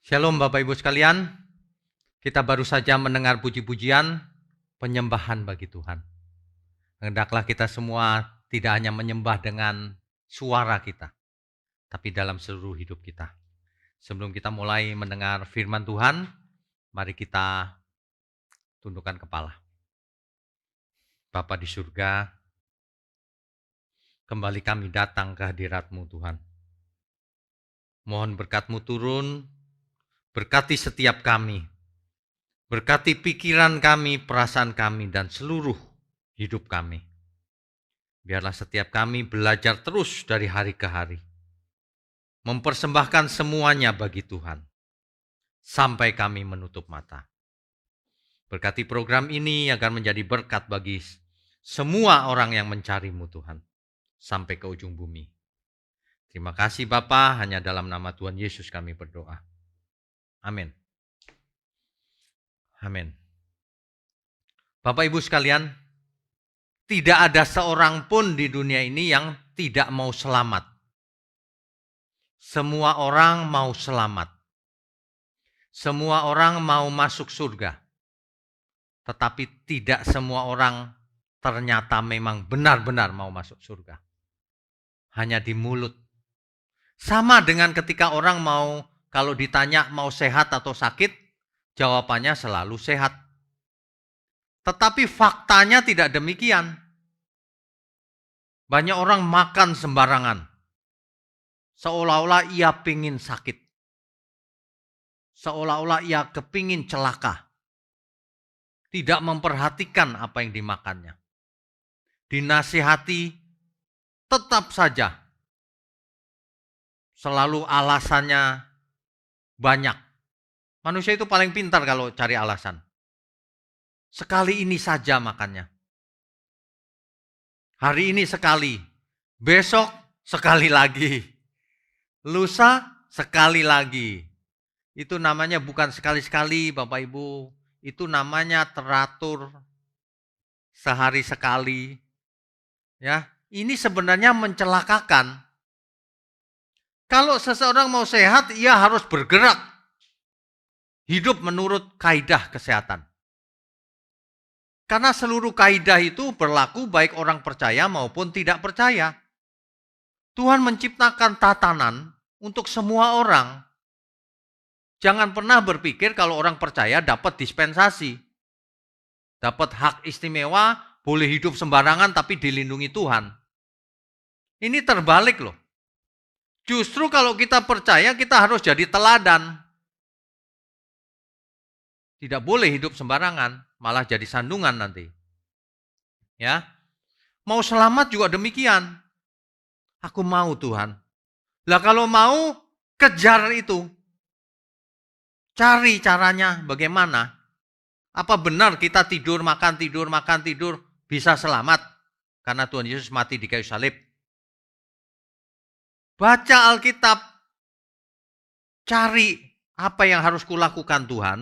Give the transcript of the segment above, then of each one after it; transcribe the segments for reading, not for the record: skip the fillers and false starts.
Shalom Bapak Ibu sekalian, kita baru saja mendengar puji-pujian penyembahan bagi Tuhan. Hendaklah kita semua tidak hanya menyembah dengan suara kita, tapi dalam seluruh hidup kita. Sebelum kita mulai mendengar firman Tuhan, mari kita tundukkan kepala. Bapa di surga, kembali kami datang ke hadirat-Mu Tuhan. Mohon berkat-Mu turun, berkati setiap kami. Berkati pikiran kami, perasaan kami, dan seluruh hidup kami. Biarlah setiap kami belajar terus dari hari ke hari. Mempersembahkan semuanya bagi Tuhan. Sampai kami menutup mata. Berkati program ini agar menjadi berkat bagi semua orang yang mencari-Mu Tuhan. Sampai ke ujung bumi. Terima kasih Bapa, hanya dalam nama Tuhan Yesus kami berdoa. Amin. Amin. Bapak Ibu sekalian, tidak ada seorang pun di dunia ini yang tidak mau selamat. Semua orang mau selamat. Semua orang mau masuk surga. Tetapi tidak semua orang ternyata memang benar-benar mau masuk surga. Hanya di mulut. Sama dengan ketika orang mau, kalau ditanya mau sehat atau sakit, jawabannya selalu sehat. Tetapi faktanya tidak demikian. Banyak orang makan sembarangan. Seolah-olah ia pingin sakit. Seolah-olah ia kepingin celaka. Tidak memperhatikan apa yang dimakannya. Dinasihati, tetap saja. Selalu alasannya banyak. Manusia itu paling pintar kalau cari alasan. Sekali ini saja makannya. Hari ini sekali. Besok sekali lagi. Lusa sekali lagi. Itu namanya bukan sekali-sekali Bapak Ibu. Itu namanya teratur sehari sekali. Ya, ini sebenarnya mencelakakan. Kalau seseorang mau sehat, ia harus bergerak. Hidup menurut kaidah kesehatan. Karena seluruh kaidah itu berlaku baik orang percaya maupun tidak percaya. Tuhan menciptakan tatanan untuk semua orang. Jangan pernah berpikir kalau orang percaya dapat dispensasi. Dapat hak istimewa, boleh hidup sembarangan tapi dilindungi Tuhan. Ini terbalik loh. Justru kalau kita percaya kita harus jadi teladan. Tidak boleh hidup sembarangan, malah jadi sandungan nanti. Ya. Mau selamat juga demikian. Aku mau Tuhan. Lah kalau mau, kejar itu. Cari caranya bagaimana. Apa benar kita tidur, makan, tidur, bisa selamat? Karena Tuhan Yesus mati di kayu salib. Baca Alkitab. Cari apa yang harus kulakukan Tuhan.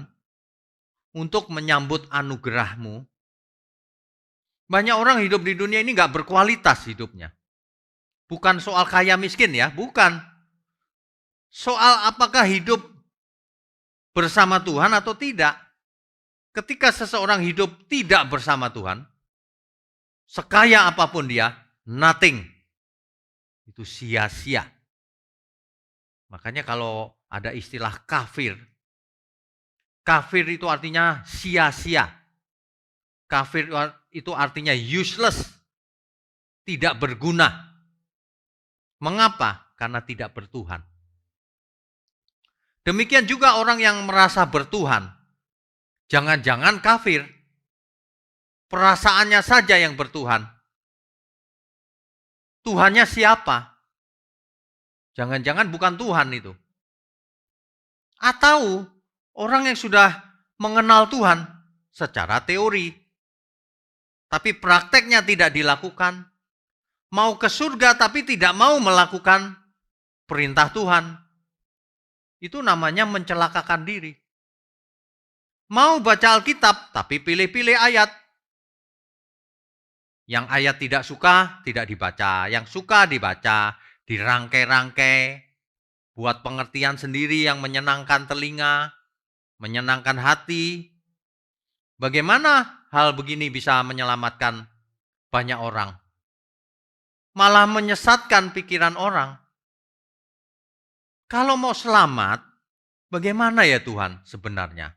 Untuk menyambut anugerah-Mu. Banyak orang hidup di dunia ini gak berkualitas hidupnya. Bukan soal kaya miskin ya, bukan. Soal apakah hidup bersama Tuhan atau tidak. Ketika seseorang hidup tidak bersama Tuhan, sekaya apapun dia, nothing. Itu sia-sia. Makanya kalau ada istilah kafir, kafir itu artinya sia-sia. Kafir itu artinya useless. Tidak berguna. Mengapa? Karena tidak bertuhan. Demikian juga orang yang merasa bertuhan. Jangan-jangan kafir. Perasaannya saja yang bertuhan. Tuhannya siapa? Jangan-jangan bukan Tuhan itu. Atau orang yang sudah mengenal Tuhan secara teori. Tapi prakteknya tidak dilakukan. Mau ke surga tapi tidak mau melakukan perintah Tuhan. Itu namanya mencelakakan diri. Mau baca Alkitab tapi pilih-pilih ayat. Yang ayat tidak suka tidak dibaca. Yang suka dibaca, dirangkai-rangkai. buat pengertian sendiri yang menyenangkan telinga, menyenangkan hati. Bagaimana hal begini bisa menyelamatkan banyak orang? Malah menyesatkan pikiran orang. Kalau mau selamat, bagaimana ya Tuhan sebenarnya?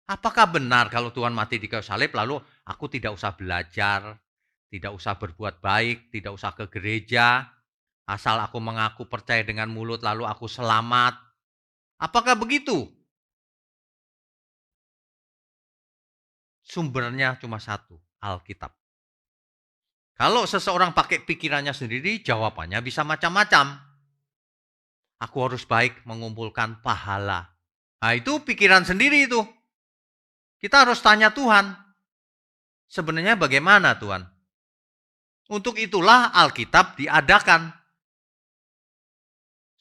Apakah benar kalau Tuhan mati di kayu salib lalu aku tidak usah belajar, tidak usah berbuat baik, tidak usah ke gereja, asal aku mengaku percaya dengan mulut lalu aku selamat? Apakah begitu? Sumbernya cuma satu, Alkitab. Kalau seseorang pakai pikirannya sendiri, jawabannya bisa macam-macam. Aku harus baik mengumpulkan pahala. Nah, itu pikiran sendiri itu. Kita harus tanya Tuhan, sebenarnya bagaimana Tuhan? Untuk itulah Alkitab diadakan.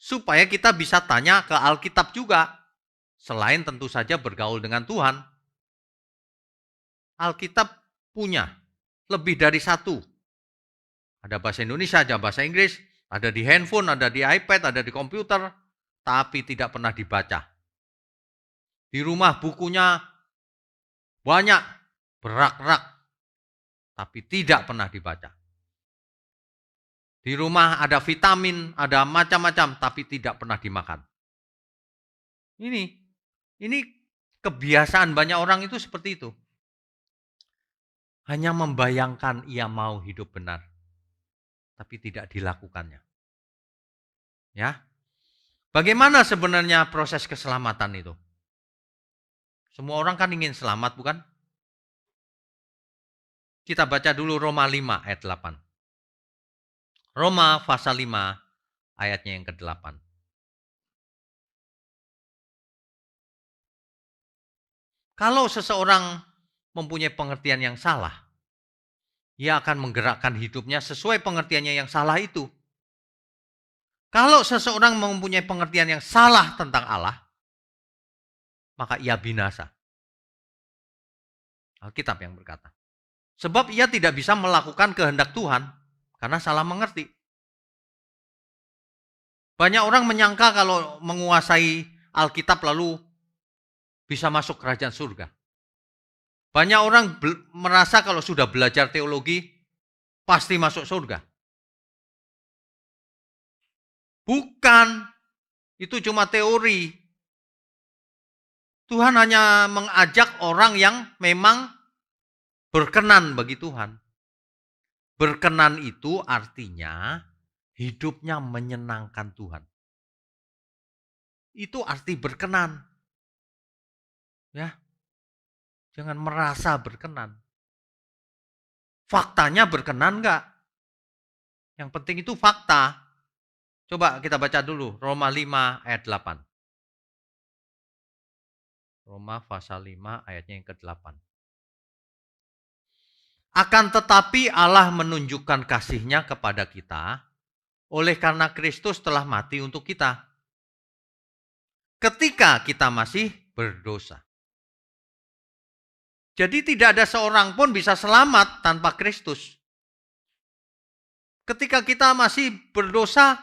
Supaya kita bisa tanya ke Alkitab juga. Selain tentu saja bergaul dengan Tuhan. Alkitab punya lebih dari satu. Ada bahasa Indonesia, ada bahasa Inggris, ada di handphone, ada di iPad, ada di komputer, tapi tidak pernah dibaca. Di rumah bukunya banyak, berak-rak, tapi tidak pernah dibaca. Di rumah ada vitamin, ada macam-macam, tapi tidak pernah dimakan. Ini kebiasaan banyak orang itu seperti itu. Hanya membayangkan ia mau hidup benar, tapi tidak dilakukannya. Ya, bagaimana sebenarnya proses keselamatan itu? Semua orang kan ingin selamat, bukan? Kita baca dulu Roma 5 ayat 8. Roma pasal 5 ayatnya yang ke-8. Kalau seseorang mempunyai pengertian yang salah, ia akan menggerakkan hidupnya sesuai pengertiannya yang salah itu. Kalau seseorang mempunyai pengertian yang salah tentang Allah, maka ia binasa. Alkitab yang berkata. Sebab ia tidak bisa melakukan kehendak Tuhan karena salah mengerti. Banyak orang menyangka kalau menguasai Alkitab lalu bisa masuk kerajaan surga. Banyak orang merasa kalau sudah belajar teologi pasti masuk surga. Bukan, itu cuma teori. Tuhan hanya mengajak orang yang memang berkenan bagi Tuhan. Berkenan itu artinya hidupnya menyenangkan Tuhan. Itu arti berkenan. Ya. Jangan merasa berkenan. Faktanya berkenan enggak? Yang penting itu fakta. Coba kita baca dulu Roma 5 ayat 8. Roma pasal 5 ayatnya yang ke-8. Akan tetapi Allah menunjukkan kasih-Nya kepada kita oleh karena Kristus telah mati untuk kita. Ketika kita masih berdosa. Jadi tidak ada seorang pun bisa selamat tanpa Kristus. Ketika kita masih berdosa,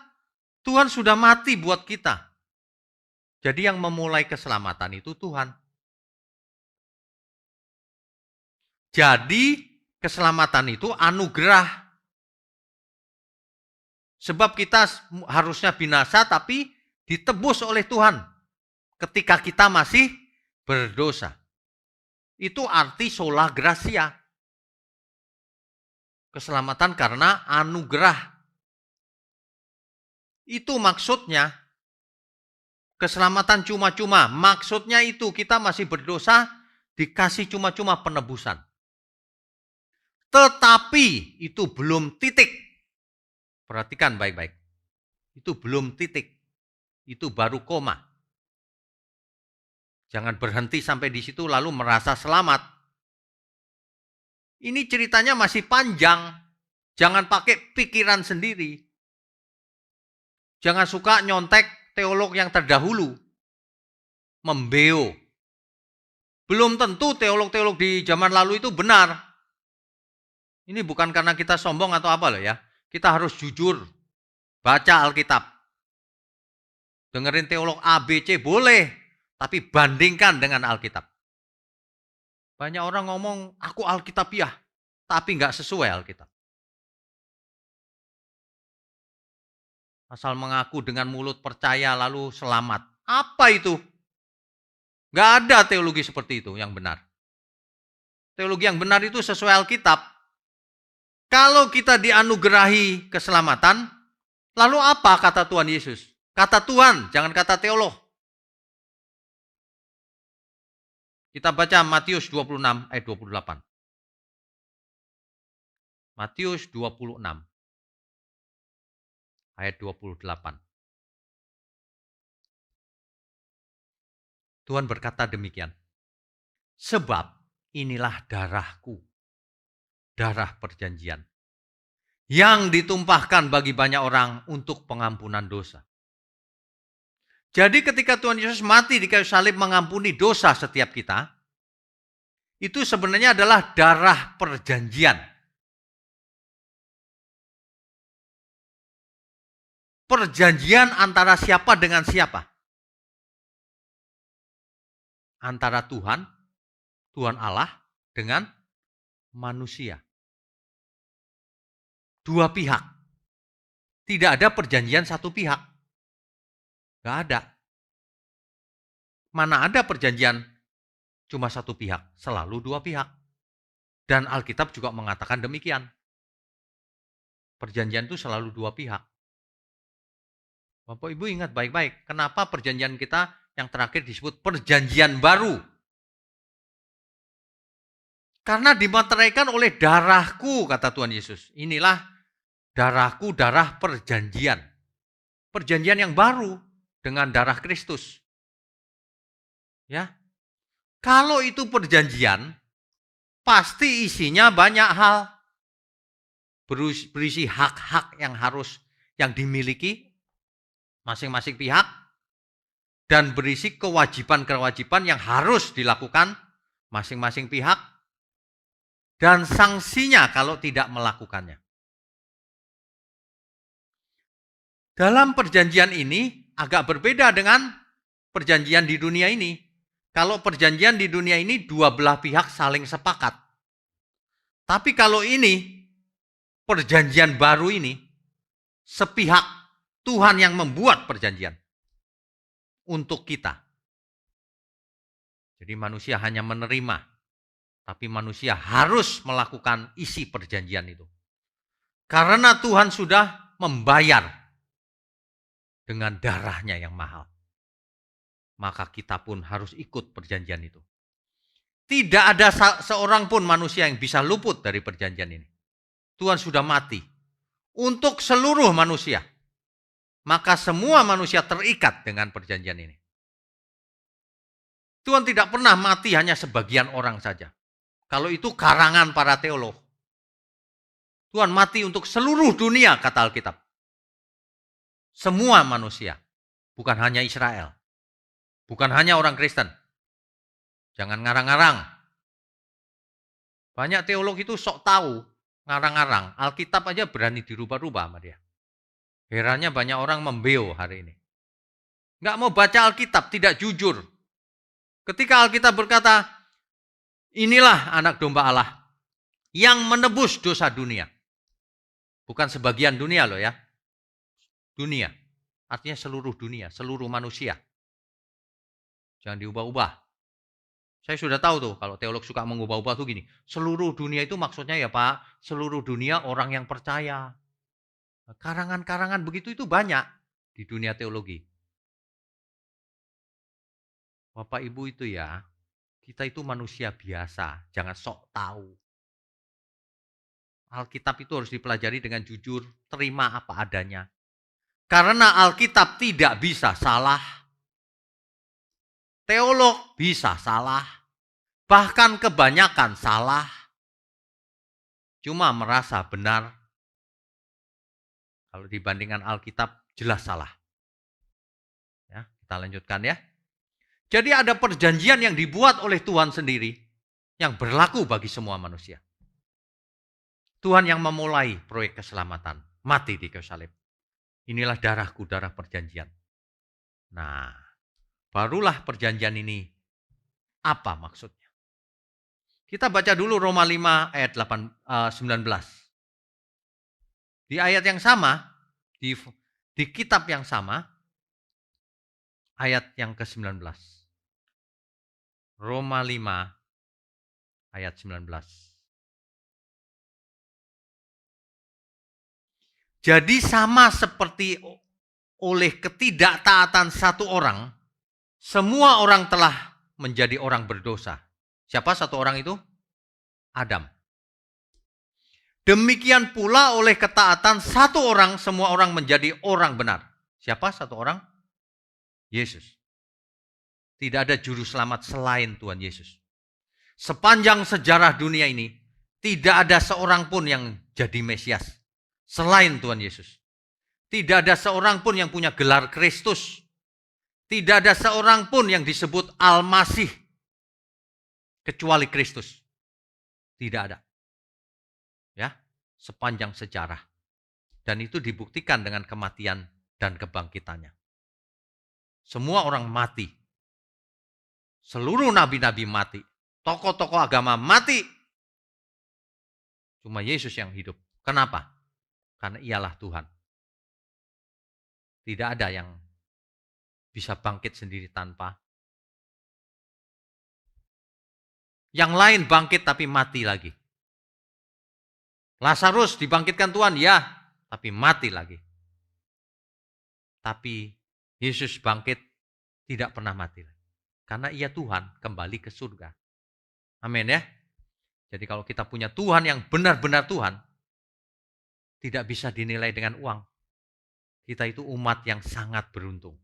Tuhan sudah mati buat kita. Jadi yang memulai keselamatan itu Tuhan. Jadi keselamatan itu anugerah. Sebab kita harusnya binasa tapi ditebus oleh Tuhan. Ketika kita masih berdosa. Itu arti sola gratia. Keselamatan karena anugerah. Itu maksudnya. Keselamatan cuma-cuma. Maksudnya itu kita masih berdosa dikasih cuma-cuma penebusan. Tetapi itu belum titik. Perhatikan baik-baik. Itu belum titik. Itu baru koma. Jangan berhenti sampai di situ lalu merasa selamat. Ini ceritanya masih panjang. Jangan pakai pikiran sendiri. Jangan suka nyontek teolog yang terdahulu. Membeo. Belum tentu teolog-teolog di zaman lalu itu benar. Ini bukan karena kita sombong atau apa loh ya. Kita harus jujur. Baca Alkitab. Dengerin teolog A, B, C boleh, tapi bandingkan dengan Alkitab. Banyak orang ngomong, aku Alkitabiah, tapi nggak sesuai Alkitab. Asal mengaku dengan mulut percaya lalu selamat. Apa itu? Nggak ada teologi seperti itu yang benar. Teologi yang benar itu sesuai Alkitab. Kalau kita dianugerahi keselamatan, lalu apa kata Tuhan Yesus? Kata Tuhan, jangan kata teolog. Kita baca Matius 26 ayat 28. Matius 26 ayat 28. Tuhan berkata demikian. Sebab inilah darahku, darah perjanjian, yang ditumpahkan bagi banyak orang untuk pengampunan dosa. Jadi ketika Tuhan Yesus mati di kayu salib mengampuni dosa setiap kita, itu sebenarnya adalah darah perjanjian. Perjanjian antara siapa dengan siapa? Antara Tuhan Allah dengan manusia. Dua pihak. Tidak ada perjanjian satu pihak. Gak ada. Mana ada perjanjian cuma satu pihak, selalu dua pihak. Dan Alkitab juga mengatakan demikian. Perjanjian itu selalu dua pihak. Bapak Ibu ingat baik-baik, kenapa perjanjian kita yang terakhir disebut perjanjian baru? Karena dimateraikan oleh darahku, kata Tuhan Yesus. Inilah darahku, darah perjanjian. Perjanjian yang baru dengan darah Kristus. Ya. Kalau itu perjanjian, pasti isinya banyak hal. Berisi hak-hak yang dimiliki masing-masing pihak, dan berisi kewajiban-kewajiban yang harus dilakukan masing-masing pihak, dan sanksinya kalau tidak melakukannya. Dalam perjanjian ini agak berbeda dengan perjanjian di dunia ini. Kalau perjanjian di dunia ini dua belah pihak saling sepakat. Tapi kalau ini, perjanjian baru ini, sepihak. Tuhan yang membuat perjanjian untuk kita. Jadi manusia hanya menerima, tapi manusia harus melakukan isi perjanjian itu. Karena Tuhan sudah membayar dengan darahnya yang mahal. Maka kita pun harus ikut perjanjian itu. Tidak ada seorang pun manusia yang bisa luput dari perjanjian ini. Tuhan sudah mati untuk seluruh manusia. Maka semua manusia terikat dengan perjanjian ini. Tuhan tidak pernah mati hanya sebagian orang saja. Kalau itu karangan para teolog. Tuhan mati untuk seluruh dunia, kata Alkitab. Semua manusia, bukan hanya Israel. Bukan hanya orang Kristen. Jangan ngarang-ngarang. Banyak teolog itu sok tahu, ngarang-ngarang. Alkitab aja berani dirubah-rubah sama dia. Herannya banyak orang membeo hari ini. Nggak mau baca Alkitab, tidak jujur. Ketika Alkitab berkata, inilah anak domba Allah yang menebus dosa dunia. Bukan sebagian dunia loh ya. Dunia. Artinya seluruh dunia, seluruh manusia. Jangan diubah-ubah. Saya sudah tahu tuh kalau teolog suka mengubah-ubah tuh gini. Seluruh dunia itu maksudnya ya Pak, seluruh dunia orang yang percaya. Karangan-karangan begitu itu banyak di dunia teologi. Bapak Ibu itu ya, kita itu manusia biasa, jangan sok tahu. Alkitab itu harus dipelajari dengan jujur, terima apa adanya. Karena Alkitab tidak bisa salah. Teolog bisa salah. Bahkan kebanyakan salah. Cuma merasa benar. Kalau dibandingkan Alkitab, jelas salah. Ya, kita lanjutkan ya. Jadi ada perjanjian yang dibuat oleh Tuhan sendiri, yang berlaku bagi semua manusia. Tuhan yang memulai proyek keselamatan, mati di kayu salib. Inilah darahku, darah perjanjian. Nah, barulah perjanjian ini apa maksudnya. Kita baca dulu Roma 5 ayat 19. Di ayat yang sama, di kitab yang sama, ayat yang ke-19. Roma 5 ayat 19. Jadi sama seperti oleh ketidaktaatan satu orang, semua orang telah menjadi orang berdosa. Siapa satu orang itu? Adam. Demikian pula oleh ketaatan satu orang, semua orang menjadi orang benar. Siapa satu orang? Yesus. Tidak ada juru selamat selain Tuhan Yesus. Sepanjang sejarah dunia ini, tidak ada seorang pun yang jadi Mesias selain Tuhan Yesus. Tidak ada seorang pun yang punya gelar Kristus. Tidak ada seorang pun yang disebut Al-Masih kecuali Kristus. Tidak ada. Ya, sepanjang sejarah. Dan itu dibuktikan dengan kematian dan kebangkitannya. Semua orang mati. Seluruh nabi-nabi mati. Tokoh-tokoh agama mati. Cuma Yesus yang hidup. Kenapa? Karena ialah Tuhan. Tidak ada yang bisa bangkit sendiri tanpa. Yang lain bangkit tapi mati lagi. Lazarus dibangkitkan Tuhan, ya, tapi mati lagi. Tapi Yesus bangkit tidak pernah mati lagi. Karena ia Tuhan kembali ke surga. Amin ya. Jadi kalau kita punya Tuhan yang benar-benar Tuhan, tidak bisa dinilai dengan uang. Kita itu umat yang sangat beruntung.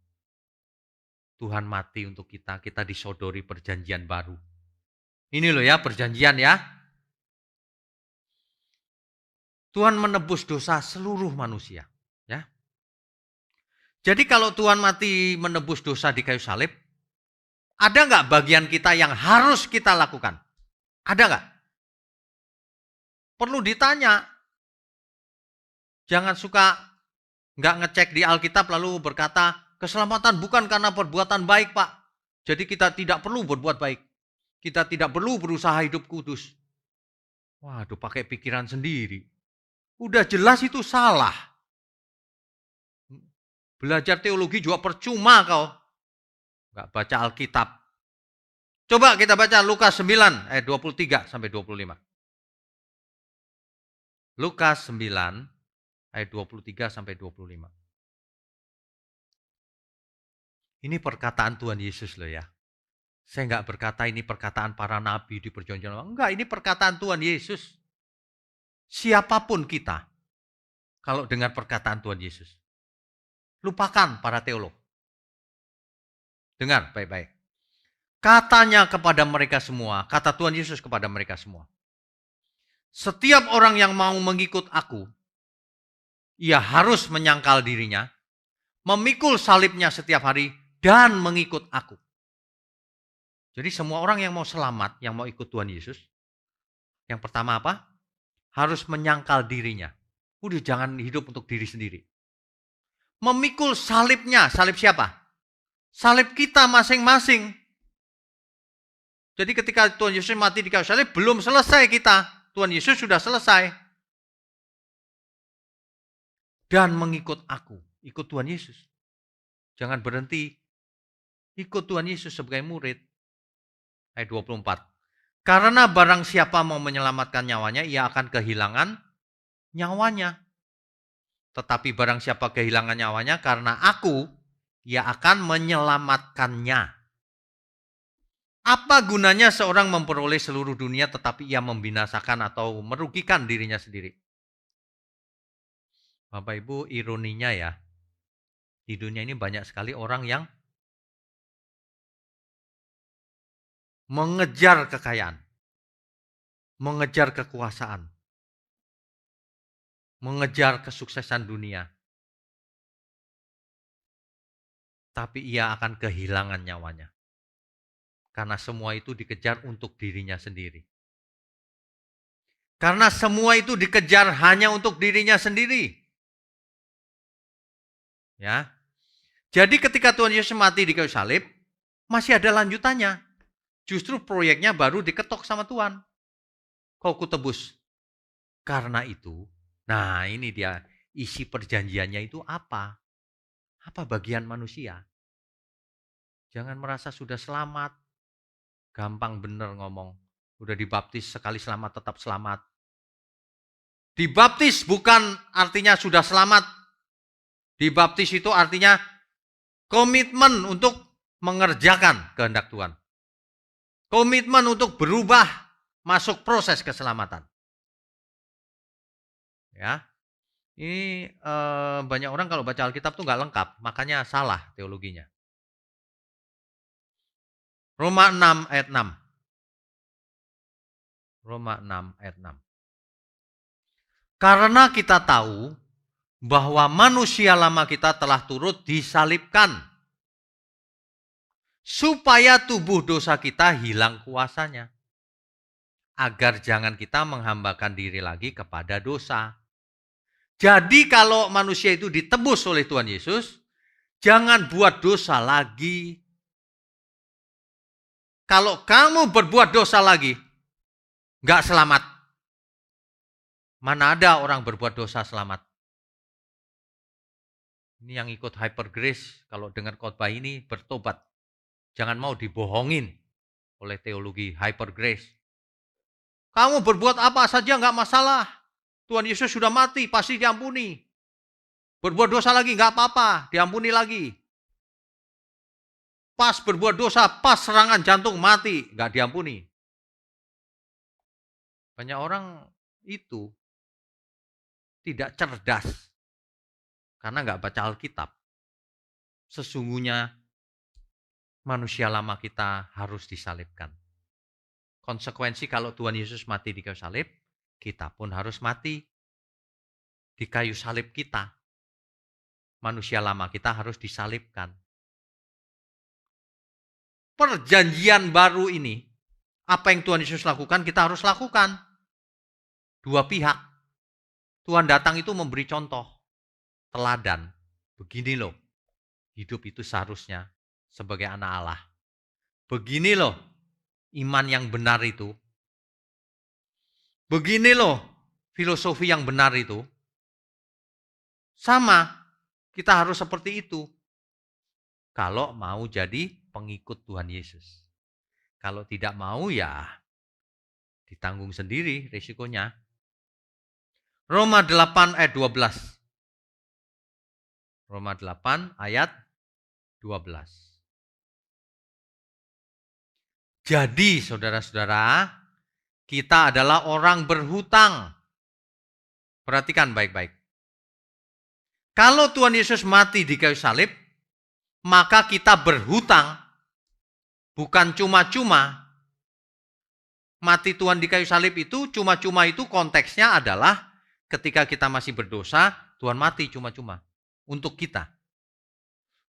Tuhan mati untuk kita, kita disodori perjanjian baru. Ini loh ya perjanjian ya. Tuhan menebus dosa seluruh manusia. Ya. Jadi kalau Tuhan mati menebus dosa di kayu salib, ada nggak bagian kita yang harus kita lakukan? Ada nggak? Perlu ditanya. Jangan suka nggak ngecek di Alkitab lalu berkata, keselamatan bukan karena perbuatan baik, Pak. Jadi kita tidak perlu berbuat baik. Kita tidak perlu berusaha hidup kudus. Waduh, pakai pikiran sendiri. Udah jelas itu salah. Belajar teologi juga percuma kau. Nggak baca Alkitab. Coba kita baca Lukas 9 ayat 23 sampai 25. Lukas 9 ayat 23 sampai 25. Ini perkataan Tuhan Yesus loh ya. Saya nggak berkata ini perkataan para nabi di perjanjian lama. Enggak, ini perkataan Tuhan Yesus. Siapapun kita, kalau dengar perkataan Tuhan Yesus, lupakan para teolog. Dengar baik-baik. Katanya kepada mereka semua, kata Tuhan Yesus kepada mereka semua. Setiap orang yang mau mengikut aku, ia harus menyangkal dirinya, memikul salibnya setiap hari, dan mengikut aku. Jadi semua orang yang mau selamat, yang mau ikut Tuhan Yesus, yang pertama apa? Harus menyangkal dirinya. Udah jangan hidup untuk diri sendiri. Memikul salibnya. Salib siapa? Salib kita masing-masing. Jadi ketika Tuhan Yesus mati di kayu salib, belum selesai kita. Tuhan Yesus sudah selesai. Dan mengikut aku. Ikut Tuhan Yesus. Jangan berhenti. Ikut Tuhan Yesus sebagai murid. Ayat 24. Karena barang siapa mau menyelamatkan nyawanya, ia akan kehilangan nyawanya. Tetapi barang siapa kehilangan nyawanya karena aku, ia akan menyelamatkannya. Apa gunanya seorang memperoleh seluruh dunia tetapi ia membinasakan atau merugikan dirinya sendiri? Bapak Ibu, ironinya ya, di dunia ini banyak sekali orang yang mengejar kekayaan, mengejar kekuasaan, mengejar kesuksesan dunia. Tapi ia akan kehilangan nyawanya. Karena semua itu dikejar untuk dirinya sendiri. Karena semua itu dikejar hanya untuk dirinya sendiri. Ya. Jadi ketika Tuhan Yesus mati di kayu salib, masih ada lanjutannya. Justru proyeknya baru diketok sama Tuhan. Kau kutebus. Karena itu, nah ini dia isi perjanjiannya itu apa? Apa bagian manusia? Jangan merasa sudah selamat. Gampang bener ngomong. Udah dibaptis sekali selamat tetap selamat. Dibaptis bukan artinya sudah selamat. Dibaptis itu artinya komitmen untuk mengerjakan kehendak Tuhan. Komitmen untuk berubah masuk proses keselamatan. Ya, ini banyak orang kalau baca Alkitab tuh nggak lengkap, makanya salah teologinya. Roma 6 ayat 6. Roma 6 ayat 6. Karena kita tahu bahwa manusia lama kita telah turut disalibkan, supaya tubuh dosa kita hilang kuasanya, agar jangan kita menghambakan diri lagi kepada dosa. Jadi kalau manusia itu ditebus oleh Tuhan Yesus, jangan buat dosa lagi. Kalau kamu berbuat dosa lagi, nggak selamat. Mana ada orang berbuat dosa selamat? Ini yang ikut Hyper Grace, kalau dengar khotbah ini bertobat. Jangan mau dibohongin oleh teologi Hyper Grace. Kamu berbuat apa saja nggak masalah. Tuhan Yesus sudah mati, pasti diampuni. Berbuat dosa lagi nggak apa-apa, diampuni lagi. Pas berbuat dosa, pas serangan jantung mati, nggak diampuni. Banyak orang itu tidak cerdas karena nggak baca Alkitab. Sesungguhnya manusia lama kita harus disalibkan. Konsekuensi kalau Tuhan Yesus mati di kayu salib, kita pun harus mati di kayu salib kita. Manusia lama kita harus disalibkan. Perjanjian baru ini, apa yang Tuhan Yesus lakukan, kita harus lakukan. Dua pihak. Tuhan datang itu memberi contoh, teladan. Begini loh, hidup itu seharusnya sebagai anak Allah. Begini loh, iman yang benar itu. Begini loh, filosofi yang benar itu. Sama, kita harus seperti itu. Kalau mau jadi pengikut Tuhan Yesus. Kalau tidak mau ya ditanggung sendiri risikonya. Roma 8 ayat 12. Roma 8 ayat 12. Jadi saudara-saudara, kita adalah orang berhutang. Perhatikan baik-baik. Kalau Tuhan Yesus mati di kayu salib, maka kita berhutang. Bukan cuma-cuma. Mati Tuhan di kayu salib itu, cuma-cuma itu konteksnya adalah ketika kita masih berdosa, Tuhan mati cuma-cuma untuk kita.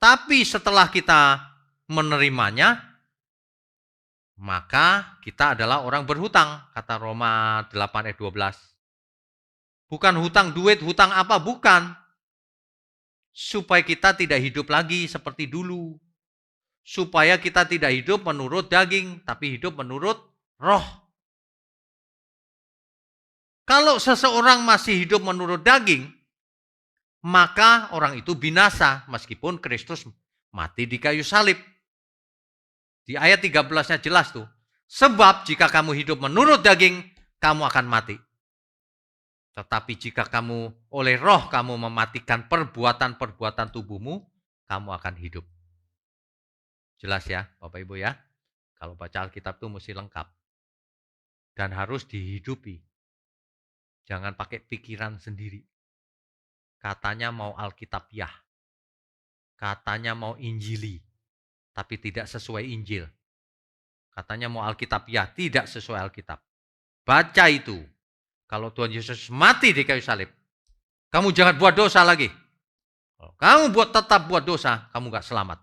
Tapi setelah kita menerimanya, maka kita adalah orang berhutang, kata Roma 8 ayat 12. Bukan hutang duit, hutang apa, bukan. Supaya kita tidak hidup lagi seperti dulu. Supaya kita tidak hidup menurut daging, tapi hidup menurut roh. Kalau seseorang masih hidup menurut daging, maka orang itu binasa meskipun Kristus mati di kayu salib. Di ayat 13-nya jelas tuh. Sebab jika kamu hidup menurut daging, kamu akan mati. Tetapi jika kamu oleh roh kamu mematikan perbuatan-perbuatan tubuhmu, kamu akan hidup. Jelas ya Bapak Ibu ya. Kalau baca Alkitab itu mesti lengkap. Dan harus dihidupi. Jangan pakai pikiran sendiri. Katanya mau Alkitabiah. Katanya mau Injili. Tapi tidak sesuai Injil. Katanya mau Alkitabiah, tidak sesuai Alkitab. Baca itu. Kalau Tuhan Yesus mati di kayu salib, kamu jangan buat dosa lagi. Kalau kamu tetap buat dosa, kamu gak selamat.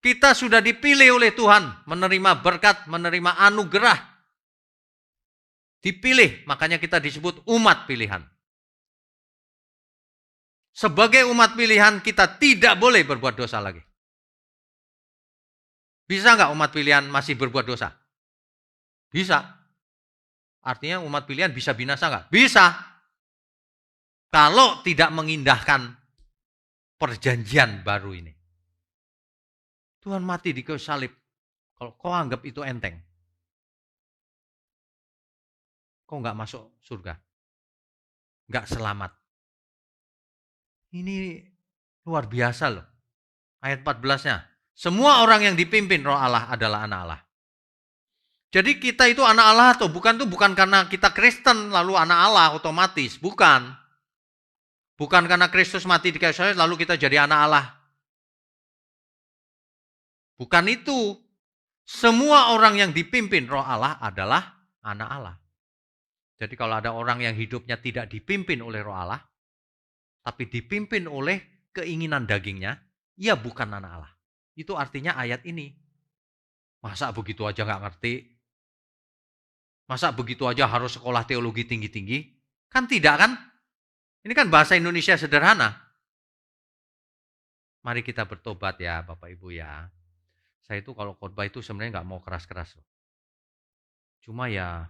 Kita sudah dipilih oleh Tuhan, menerima berkat, menerima anugerah. Dipilih, makanya kita disebut umat pilihan. Sebagai umat pilihan kita tidak boleh berbuat dosa lagi. Bisa nggak umat pilihan masih berbuat dosa? Bisa. Artinya umat pilihan bisa binasa nggak? Bisa. Kalau tidak mengindahkan perjanjian baru ini. Tuhan mati di kayu salib. Kalau kau anggap itu enteng, kau nggak masuk surga. Nggak selamat. Ini luar biasa loh. Ayat 14-nya. Semua orang yang dipimpin roh Allah adalah anak Allah. Jadi kita itu anak Allah atau bukan tuh bukan karena kita Kristen lalu anak Allah otomatis. Bukan. Bukan karena Kristus mati di kayu salib lalu kita jadi anak Allah. Bukan itu. Semua orang yang dipimpin roh Allah adalah anak Allah. Jadi kalau ada orang yang hidupnya tidak dipimpin oleh roh Allah, tapi dipimpin oleh keinginan dagingnya, ia bukan anak Allah. Itu artinya ayat ini. Masa begitu aja nggak ngerti? Masa begitu aja harus sekolah teologi tinggi-tinggi? Kan tidak kan? Ini kan bahasa Indonesia sederhana. Mari kita bertobat ya Bapak Ibu ya. Saya itu kalau khotbah itu sebenarnya nggak mau keras-keras. Cuma ya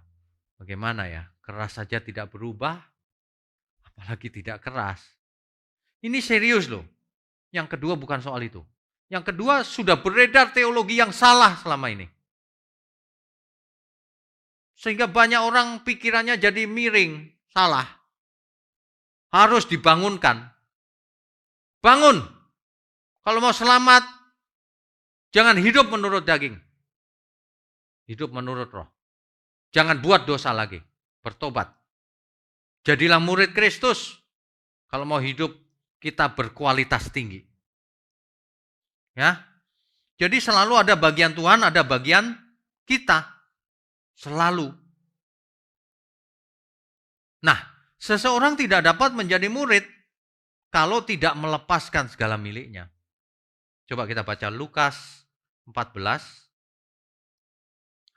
bagaimana ya, keras saja tidak berubah, apalagi tidak keras. Ini serius loh. Yang kedua bukan soal itu. Yang kedua sudah beredar teologi yang salah selama ini. Sehingga banyak orang pikirannya jadi miring, salah. Harus dibangunkan. Bangun. Kalau mau selamat, jangan hidup menurut daging. Hidup menurut roh. Jangan buat dosa lagi. Bertobat. Jadilah murid Kristus. Kalau mau hidup kita berkualitas tinggi. Ya. Jadi selalu ada bagian Tuhan, ada bagian kita. Selalu. Nah, seseorang tidak dapat menjadi murid kalau tidak melepaskan segala miliknya. Coba kita baca Lukas 14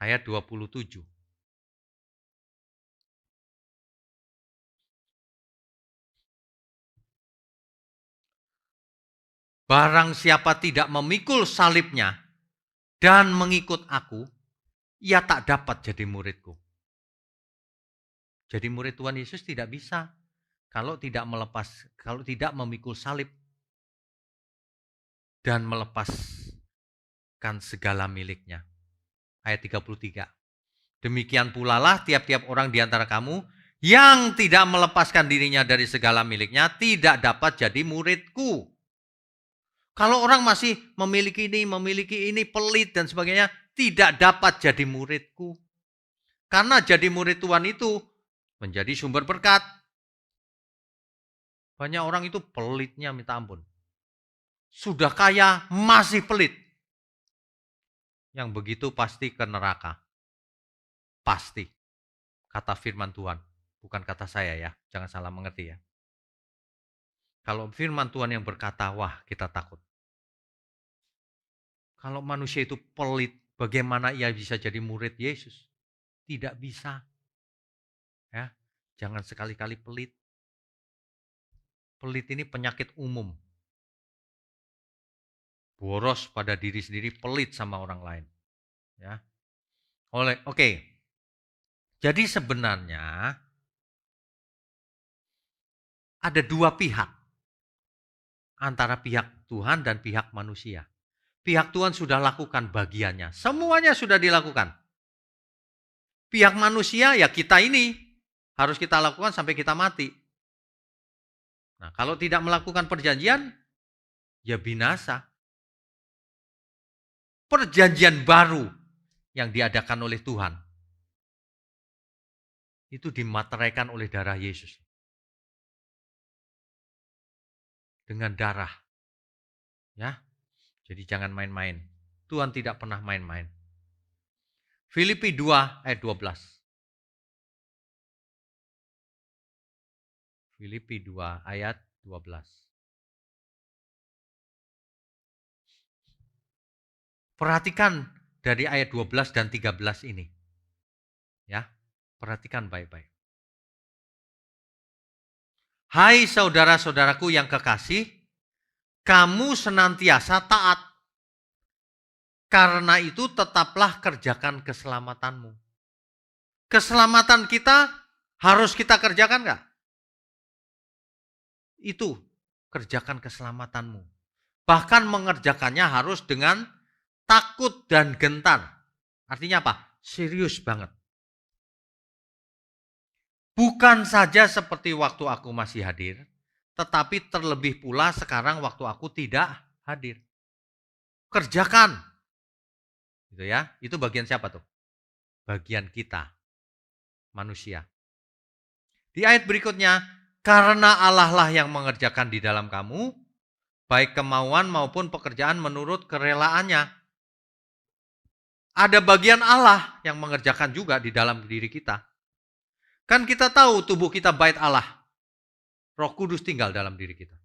ayat 27. Barang siapa tidak memikul salibnya dan mengikut aku, ia tak dapat jadi muridku. Jadi murid Tuhan Yesus tidak bisa kalau tidak memikul salib dan melepaskan segala miliknya. Ayat 33. Demikian pula lah tiap-tiap orang di antara kamu yang tidak melepaskan dirinya dari segala miliknya tidak dapat jadi muridku. Kalau orang masih memiliki ini, pelit dan sebagainya, tidak dapat jadi muridku. Karena jadi murid Tuhan itu menjadi sumber berkat. Banyak orang itu pelitnya minta ampun. Sudah kaya masih pelit. Yang begitu pasti ke neraka. Pasti. Kata firman Tuhan. Bukan kata saya ya. Jangan salah mengerti ya. Kalau firman Tuhan yang berkata, wah kita takut. Kalau manusia itu pelit, bagaimana ia bisa jadi murid Yesus? Tidak bisa. Ya, jangan sekali-kali pelit. Pelit ini penyakit umum. Boros pada diri sendiri, pelit sama orang lain. Ya. Oke. Jadi sebenarnya ada dua pihak. Antara pihak Tuhan dan pihak manusia. Pihak Tuhan sudah lakukan bagiannya. Semuanya sudah dilakukan. Pihak manusia ya kita ini harus kita lakukan sampai kita mati. Nah, kalau tidak melakukan perjanjian, ya binasa. Perjanjian baru yang diadakan oleh Tuhan, itu dimateraikan oleh darah Yesus. Dengan darah. Ya, jadi jangan main-main. Tuhan tidak pernah main-main. Filipi 2 ayat 12. Filipi 2 ayat 12. Perhatikan dari ayat 12 dan 13 ini. Ya, perhatikan baik-baik. Hai saudara-saudaraku yang kekasih, kamu senantiasa taat. Karena itu tetaplah kerjakan keselamatanmu. Keselamatan kita harus kita kerjakan nggak? Itu, kerjakan keselamatanmu. Bahkan mengerjakannya harus dengan takut dan gentar. Artinya apa? Serius banget. Bukan saja seperti waktu aku masih hadir, tetapi terlebih pula sekarang waktu aku tidak hadir. Kerjakan. Gitu ya. Itu bagian siapa tuh? Bagian kita, manusia. Di ayat berikutnya, karena Allah lah yang mengerjakan di dalam kamu, baik kemauan maupun pekerjaan menurut kerelaannya. Ada bagian Allah yang mengerjakan juga di dalam diri kita. Kan kita tahu tubuh kita bait Allah. Roh Kudus tinggal dalam diri kita.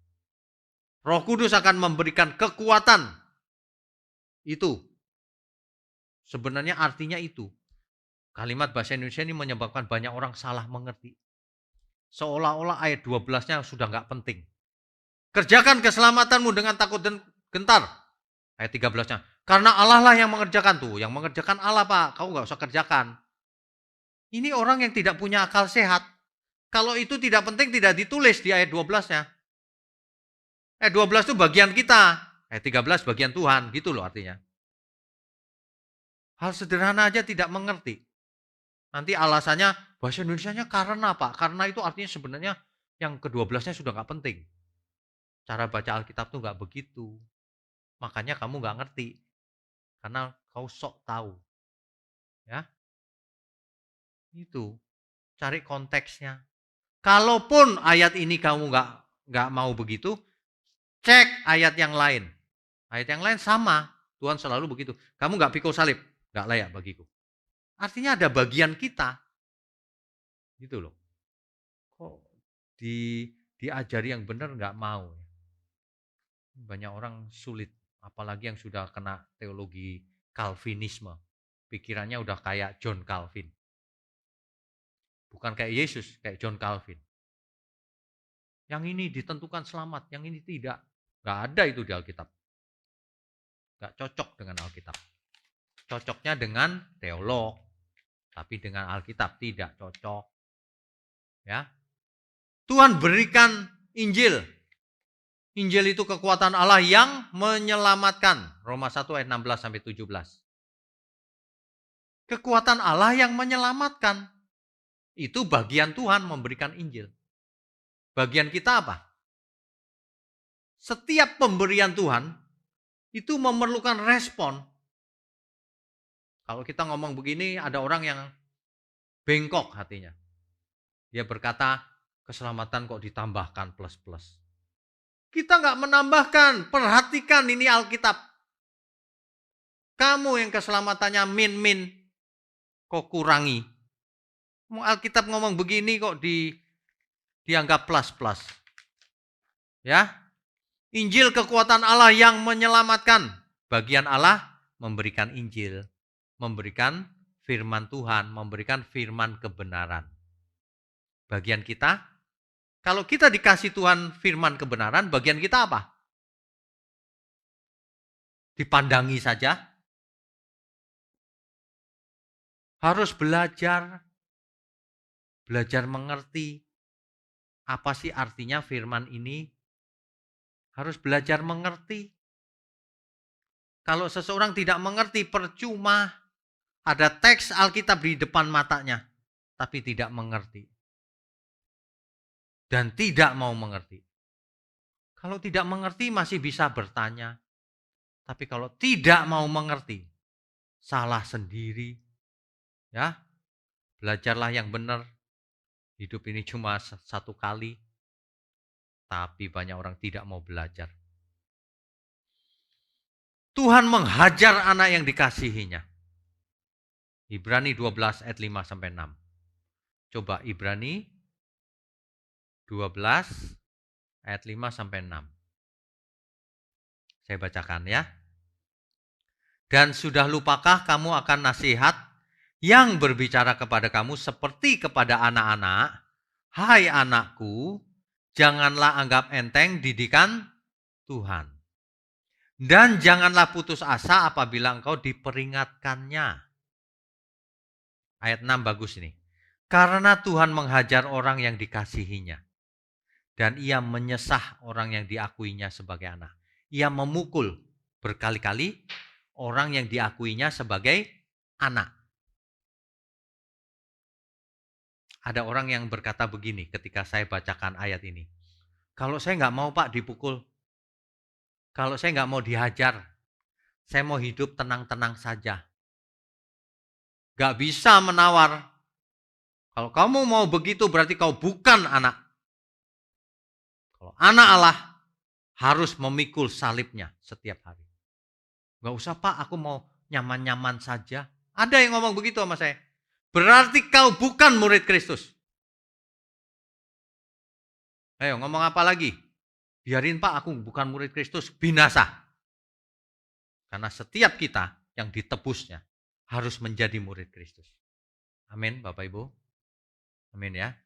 Roh Kudus akan memberikan kekuatan. Itu. Sebenarnya artinya itu. Kalimat bahasa Indonesia ini menyebabkan banyak orang salah mengerti. Seolah-olah ayat 12-nya sudah nggak penting. Kerjakan keselamatanmu dengan takut dan gentar. Ayat 13-nya. Karena Allah lah yang mengerjakan tuh. Yang mengerjakan Allah, Pak. Kau nggak usah kerjakan. Ini orang yang tidak punya akal sehat. Kalau itu tidak penting tidak ditulis di ayat 12-nya. Ayat 12 itu bagian kita. Ayat 13 bagian Tuhan. Gitu loh artinya. Hal sederhana aja tidak mengerti. Nanti alasannya bahasa Indonesianya karena Pak. Karena itu artinya sebenarnya yang ke-12-nya sudah nggak penting. Cara baca Alkitab tuh nggak begitu. Makanya kamu nggak ngerti. Karena kau sok tahu. Ya. Itu. Cari konteksnya. Kalaupun ayat ini kamu nggak mau begitu, cek ayat yang lain. Ayat yang lain sama. Tuhan selalu begitu. Kamu nggak pikul salib, nggak layak bagiku. Artinya ada bagian kita. Gitu loh. Kok diajari yang benar nggak mau. Banyak orang sulit. Apalagi yang sudah kena teologi Calvinisme. Pikirannya udah kayak John Calvin. Bukan kayak Yesus, kayak John Calvin. Yang ini ditentukan selamat, yang ini tidak. Nggak ada itu di Alkitab. Nggak cocok dengan Alkitab. Cocoknya dengan teolog. Tapi dengan Alkitab tidak cocok. Ya. Tuhan berikan Injil. Injil itu kekuatan Allah yang menyelamatkan. Roma 1 ayat 16-17. Kekuatan Allah yang menyelamatkan. Itu bagian Tuhan memberikan Injil. Bagian kita apa? Setiap pemberian Tuhan itu memerlukan respon. Kalau kita ngomong begini, ada orang yang bengkok hatinya. Dia berkata, keselamatan kok ditambahkan plus-plus. Kita nggak menambahkan, perhatikan ini Alkitab. Kamu yang keselamatannya min-min, kok kurangi. Alkitab ngomong begini kok dianggap plus-plus. Ya, Injil kekuatan Allah yang menyelamatkan. Bagian Allah memberikan Injil, memberikan firman Tuhan, memberikan firman kebenaran. Bagian kita, kalau kita dikasih Tuhan firman kebenaran, bagian kita apa? Dipandangi saja. Harus belajar mengerti apa sih artinya firman ini. Harus belajar mengerti. Kalau seseorang tidak mengerti, percuma. Ada teks Alkitab di depan matanya, tapi tidak mengerti. Dan tidak mau mengerti. Kalau tidak mengerti masih bisa bertanya. Tapi kalau tidak mau mengerti, salah sendiri. Ya, belajarlah yang benar. Hidup ini cuma satu kali. Tapi banyak orang tidak mau belajar. Tuhan menghajar anak yang dikasihinya. Ibrani 12 ayat 5-6. Coba Ibrani 12 ayat 5-6. Saya bacakan ya. Dan sudah lupakah kamu akan nasihat yang berbicara kepada kamu seperti kepada anak-anak? Hai anakku, Janganlah anggap enteng didikan Tuhan. Dan janganlah putus asa apabila engkau diperingatkannya. Ayat 6 bagus ini. Karena Tuhan menghajar orang yang dikasihinya. Dan ia menyesah orang yang diakuinya sebagai anak. Ia memukul berkali-kali orang yang diakuinya sebagai anak. Ada orang yang berkata begini ketika saya bacakan ayat ini. Kalau saya nggak mau Pak dipukul. Kalau saya nggak mau dihajar. Saya mau hidup tenang-tenang saja. Nggak bisa menawar. Kalau kamu mau begitu berarti kau bukan anak. Kalau anak Allah harus memikul salibnya setiap hari. Nggak usah Pak, aku mau nyaman-nyaman saja. Ada yang ngomong begitu sama saya. Berarti kau bukan murid Kristus. Ayo ngomong apa lagi? Biarin Pak, aku bukan murid Kristus, binasa. Karena setiap kita yang ditebusnya harus menjadi murid Kristus. Amin Bapak Ibu. Amin ya.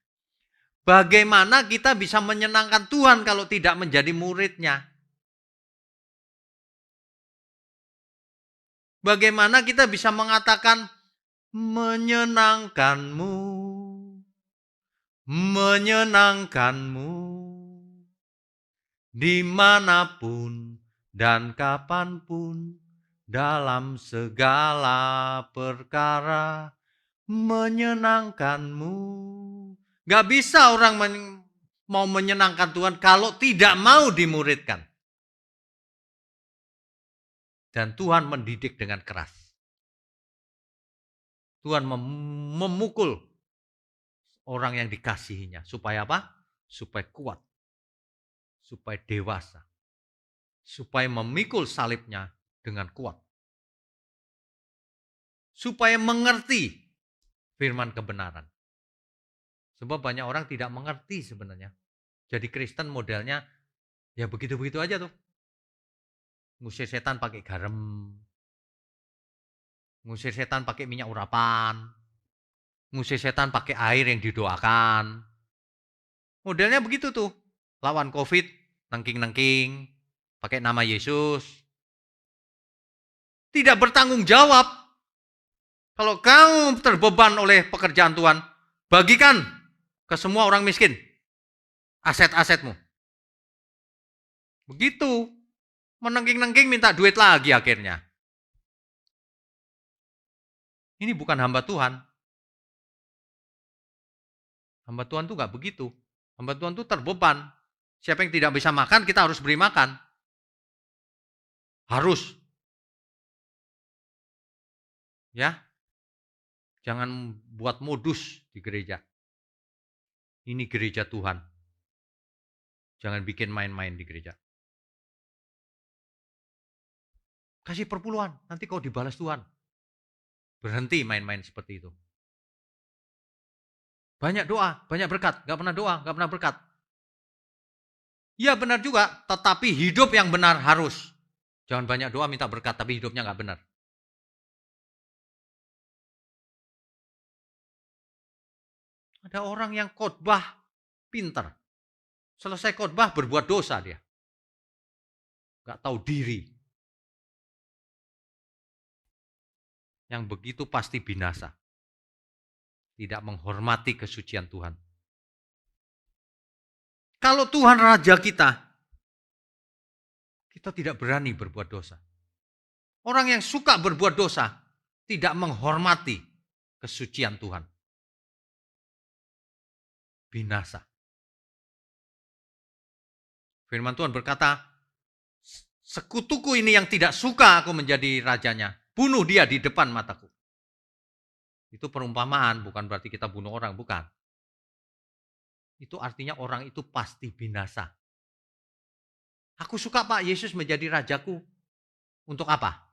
Bagaimana kita bisa menyenangkan Tuhan kalau tidak menjadi muridnya? Bagaimana kita bisa mengatakan menyenangkanmu, menyenangkanmu, dimanapun dan kapanpun, dalam segala perkara, menyenangkanmu. Gak bisa orang mau menyenangkan Tuhan kalau tidak mau dimuridkan. Dan Tuhan mendidik dengan keras. Tuhan memukul orang yang dikasihinya. Supaya apa? Supaya kuat. Supaya dewasa. Supaya memikul salibnya dengan kuat. Supaya mengerti firman kebenaran. Sebab banyak orang tidak mengerti sebenarnya. Jadi Kristen modelnya ya begitu-begitu aja tuh. Ngusir setan pakai garam. Ngusir setan pakai minyak urapan. Ngusir setan pakai air yang didoakan. Modelnya begitu tuh. Lawan COVID, nengking-nengking, pakai nama Yesus. Tidak bertanggung jawab. Kalau kamu terbeban oleh pekerjaan Tuhan, bagikan ke semua orang miskin aset-asetmu. Begitu. Menengking-nengking minta duit lagi akhirnya. Ini bukan hamba Tuhan. Hamba Tuhan tuh gak begitu. Hamba Tuhan tuh terbeban. Siapa yang tidak bisa makan, kita harus beri makan. Harus. Ya. Jangan buat modus di gereja. Ini gereja Tuhan. Jangan bikin main-main di gereja. Kasih perpuluhan, nanti kau dibalas Tuhan. Berhenti main-main seperti itu. Banyak doa, banyak berkat. Gak pernah doa, gak pernah berkat. Ya benar juga, tetapi hidup yang benar harus. Jangan banyak doa minta berkat, tapi hidupnya gak benar. Ada orang yang khotbah pinter. Selesai khotbah berbuat dosa dia. Gak tahu diri. Yang begitu pasti binasa. Tidak menghormati kesucian Tuhan. Kalau Tuhan Raja kita tidak berani berbuat dosa. Orang yang suka berbuat dosa tidak menghormati kesucian Tuhan. Binasa. Firman Tuhan berkata, sekutuku ini yang tidak suka aku menjadi rajanya, bunuh dia di depan mataku. Itu perumpamaan, bukan berarti kita bunuh orang, bukan. Itu artinya orang itu pasti binasa. Aku suka Pak Yesus menjadi rajaku. Untuk apa?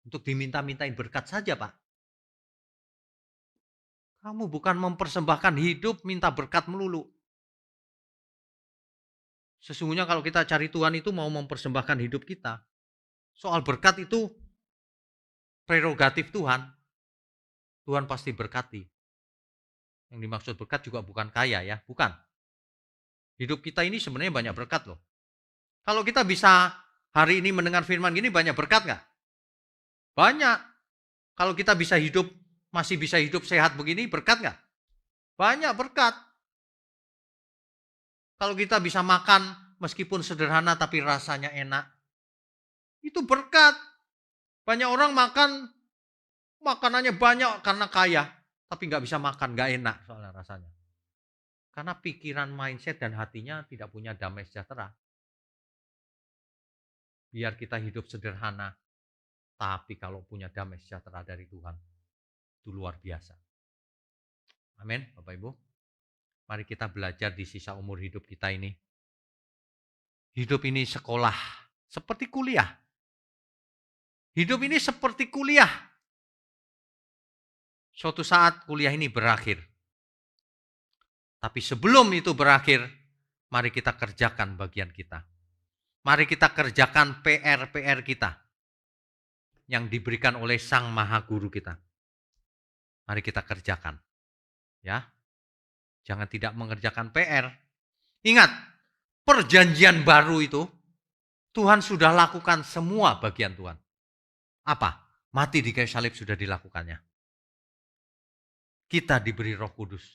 Untuk diminta-mintain berkat saja Pak. Kamu bukan mempersembahkan hidup minta berkat melulu. Sesungguhnya kalau kita cari Tuhan itu mau mempersembahkan hidup kita. Soal berkat itu prerogatif Tuhan. Tuhan pasti berkati. Yang dimaksud berkat juga bukan kaya ya, bukan. Hidup kita ini sebenarnya banyak berkat loh. Kalau kita bisa hari ini mendengar firman gini, banyak berkat nggak? Banyak. Kalau kita bisa hidup, masih bisa hidup sehat begini, berkat nggak? Banyak berkat. Kalau kita bisa makan, meskipun sederhana tapi rasanya enak, itu berkat. Banyak orang makan, makanannya banyak karena kaya, tapi nggak bisa makan, nggak enak soalnya rasanya. Karena pikiran, mindset, dan hatinya tidak punya damai sejahtera. Biar kita hidup sederhana, tapi kalau punya damai sejahtera dari Tuhan, itu luar biasa. Amin, Bapak Ibu. Mari kita belajar di sisa umur hidup kita ini. Hidup ini sekolah, seperti kuliah. Hidup ini seperti kuliah. Suatu saat kuliah ini berakhir. Tapi sebelum itu berakhir, mari kita kerjakan bagian kita. Mari kita kerjakan PR-PR kita yang diberikan oleh Sang Maha Guru kita. Mari kita kerjakan. Ya. Jangan tidak mengerjakan PR. Ingat, perjanjian baru itu Tuhan sudah lakukan semua bagian Tuhan. Apa? Mati di kayu salib sudah dilakukannya. Kita diberi Roh Kudus.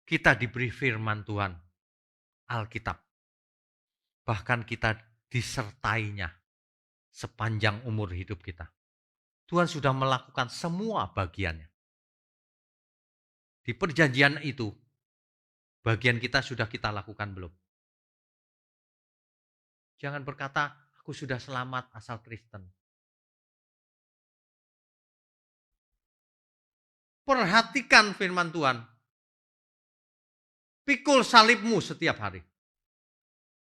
Kita diberi firman Tuhan, Alkitab. Bahkan kita disertainya sepanjang umur hidup kita. Tuhan sudah melakukan semua bagiannya. Di perjanjian itu, bagian kita sudah kita lakukan belum? Jangan berkata, aku sudah selamat asal Kristen. Perhatikan firman Tuhan. Pikul salibmu setiap hari.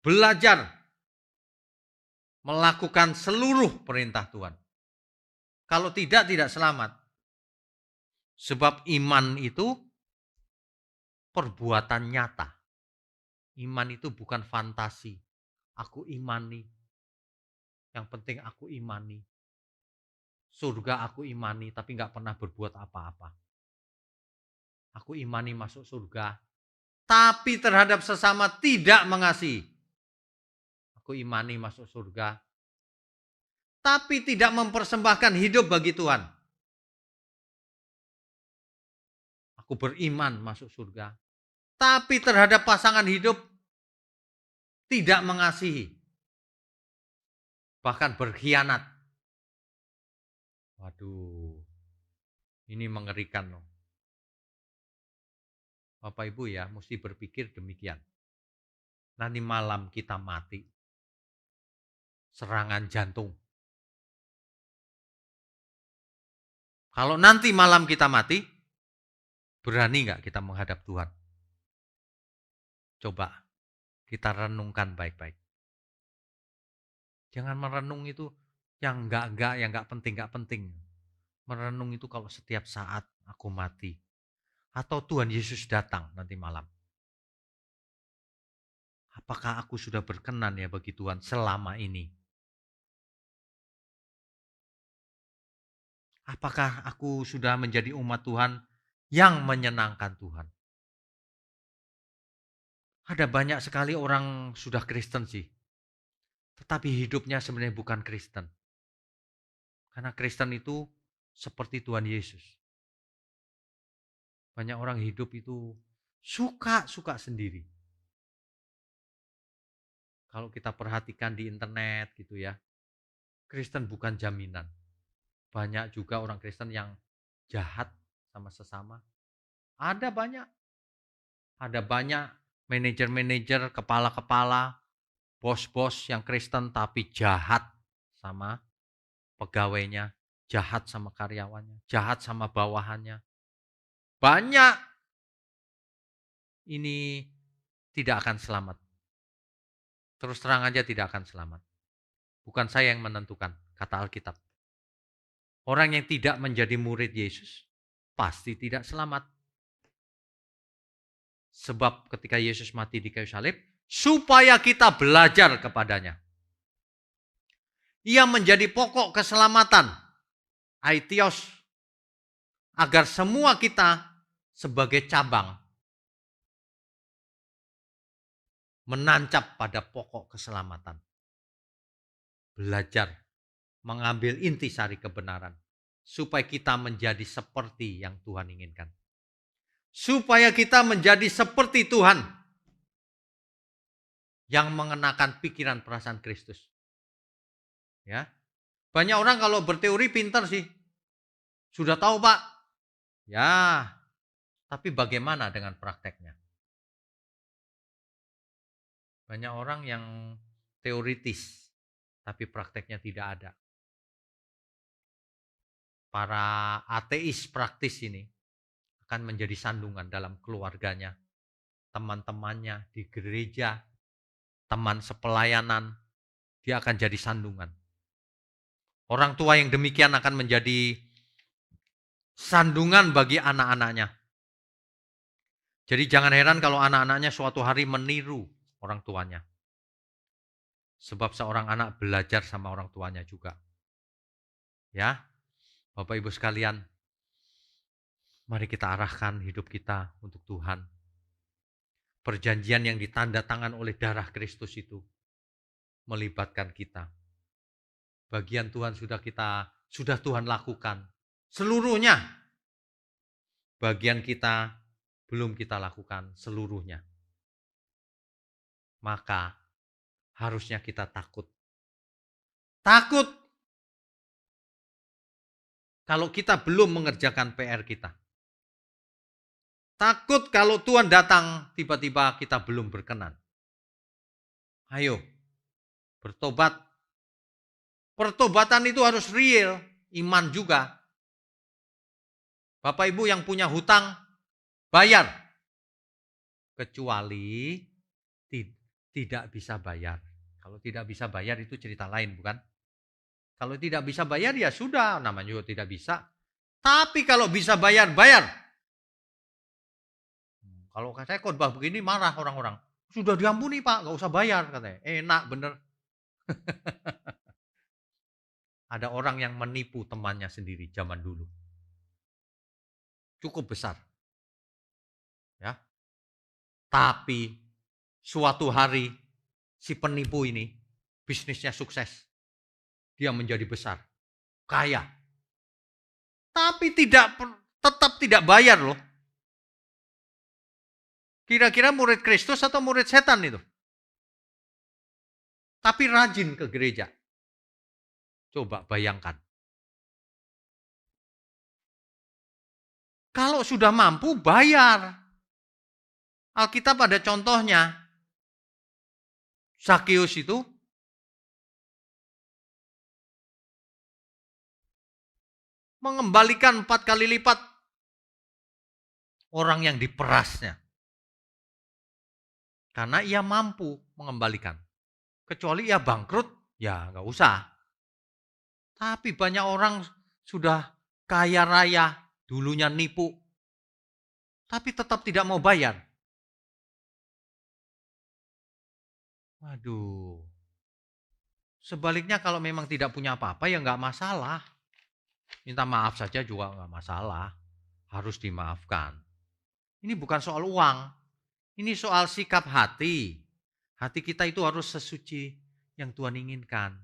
Belajar melakukan seluruh perintah Tuhan. Kalau tidak selamat. Sebab iman itu perbuatan nyata. Iman itu bukan fantasi. Aku imani. Yang penting aku imani. Surga aku imani, tapi nggak pernah berbuat apa-apa. Aku imani masuk surga, tapi terhadap sesama tidak mengasihi. Aku imani masuk surga, tapi tidak mempersembahkan hidup bagi Tuhan. Aku beriman masuk surga, tapi terhadap pasangan hidup tidak mengasihi. Bahkan berkhianat. Waduh, ini mengerikan loh. Bapak Ibu ya, mesti berpikir demikian. Nanti malam kita mati. Serangan jantung. Kalau nanti malam kita mati, berani nggak kita menghadap Tuhan? Coba kita renungkan baik-baik. Jangan merenung itu yang enggak, yang enggak penting. Merenung itu kalau setiap saat aku mati. Atau Tuhan Yesus datang nanti malam. Apakah aku sudah berkenan ya bagi Tuhan selama ini? Apakah aku sudah menjadi umat Tuhan yang menyenangkan Tuhan? Ada banyak sekali orang sudah Kristen sih. Tetapi hidupnya sebenarnya bukan Kristen. Karena Kristen itu seperti Tuhan Yesus. Banyak orang hidup itu suka sendiri. Kalau kita perhatikan di internet gitu ya, Kristen bukan jaminan. Banyak juga orang Kristen yang jahat sama sesama. Ada banyak. Ada banyak manajer-manajer, kepala-kepala, bos-bos yang Kristen tapi jahat sama pegawainya, jahat sama karyawannya, jahat sama bawahannya. Banyak. Ini tidak akan selamat. Terus terang aja tidak akan selamat. Bukan saya yang menentukan, kata Alkitab. Orang yang tidak menjadi murid Yesus pasti tidak selamat. Sebab ketika Yesus mati di kayu salib, supaya kita belajar kepadanya. Ia menjadi pokok keselamatan, aitios, agar semua kita sebagai cabang menancap pada pokok keselamatan. Belajar mengambil intisari kebenaran. Supaya kita menjadi seperti yang Tuhan inginkan. Supaya kita menjadi seperti Tuhan. Yang mengenakan pikiran perasaan Kristus. Ya, banyak orang kalau berteori pintar sih. Sudah tahu Pak. Ya, tapi bagaimana dengan prakteknya? Banyak orang yang teoritis, tapi prakteknya tidak ada. Para ateis praktis ini akan menjadi sandungan dalam keluarganya, teman-temannya, di gereja, teman sepelayanan, dia akan jadi sandungan. Orang tua yang demikian akan menjadi sandungan bagi anak-anaknya. Jadi jangan heran kalau anak-anaknya suatu hari meniru orang tuanya. Sebab seorang anak belajar sama orang tuanya juga. Ya, Bapak Ibu sekalian, mari kita arahkan hidup kita untuk Tuhan. Perjanjian yang ditandatangan oleh darah Kristus itu melibatkan kita. Bagian Tuhan sudah Tuhan lakukan seluruhnya. Bagian kita belum kita lakukan seluruhnya. Maka harusnya kita takut. Takut kalau kita belum mengerjakan PR kita. Takut kalau Tuhan datang tiba-tiba kita belum berkenan. Ayo, bertobat. Pertobatan itu harus real, iman juga. Bapak Ibu yang punya hutang, bayar. Kecuali tidak bisa bayar. Kalau tidak bisa bayar itu cerita lain, bukan? Kalau tidak bisa bayar ya sudah, namanya juga tidak bisa. Tapi kalau bisa bayar, bayar. Kalau saya khotbah begini marah orang-orang. Sudah diampuni Pak, gak usah bayar katanya. Enak bener. Ada orang yang menipu temannya sendiri zaman dulu. Cukup besar. Ya. Tapi suatu hari si penipu ini bisnisnya sukses. Dia menjadi besar. Kaya. Tapi tetap tidak bayar loh. Kira-kira murid Kristus atau murid setan itu? Tapi rajin ke gereja. Coba bayangkan. Kalau sudah mampu, bayar. Alkitab ada contohnya. Zakius itu mengembalikan 4 kali lipat orang yang diperasnya. Karena ia mampu mengembalikan. Kecuali ia bangkrut, ya nggak usah. Tapi banyak orang sudah kaya raya, dulunya nipu, tapi tetap tidak mau bayar. Waduh. Sebaliknya kalau memang tidak punya apa-apa ya nggak masalah. Minta maaf saja juga nggak masalah. Harus dimaafkan. Ini bukan soal uang. Ini soal sikap hati. Hati kita itu harus sesuci yang Tuhan inginkan.